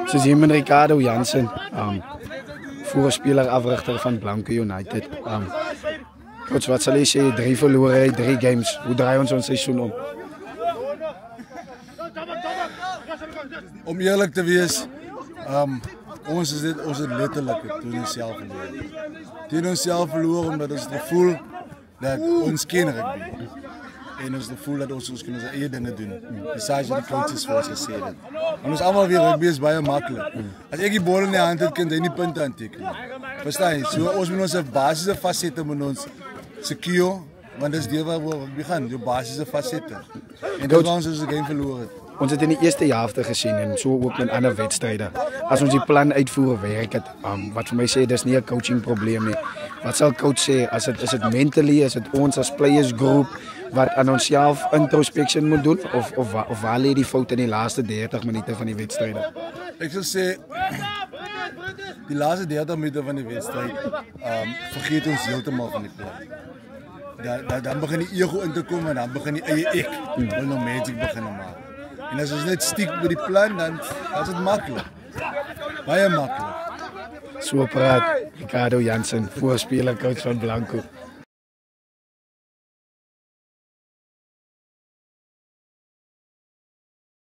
Soos hier met Ricardo Jansen, voorspeler afrigter van Blanco United. Coach, wat sal jy sê, 3 verlore, 3 games. Hoe draai ons seisoen om? Om eerlik te wees, ons het letterlik teen onsself verloor. Teen onsself verloor omdat ons het gevoel dat ons ken rugby. En ons het gevoel dat ons kan ons eie dinge doen. Besides wat die coaches vir ons gesê het. En ons almal weer rugby is baie maklik. As ek die bal in die hand het, kan jy nie punte aanteken nie. Verstaan jy? So ons moet ons basiese fasette moet ons secure, want dis deel waar rugby gaan, jou basiese fasette. En dit was ons game verloor het. Ons het in die eerste helfte gesien en so ook met ander wedstryde. As ons die plan uitvoer werk het, wat vir my sê dis nie 'n coaching probleem nie. Wat sal coach sê? Is dit mentally, is dit ons as players group wat aan onsself introspection moet doen of waar lê die fout in die laaste 30 minute van die wedstryde? Ek sou sê die laaste 30 minute van die wedstryd vergeet ons heeltemal van die plan. Dan begin die ego in te kom en dan begin die eie ek wil nou magic begin maak. En as ons net stiek by die plan, dan is dit maklik. Baie maklik. So praat Ricardo Jansen, voorspeler coach van Blanco.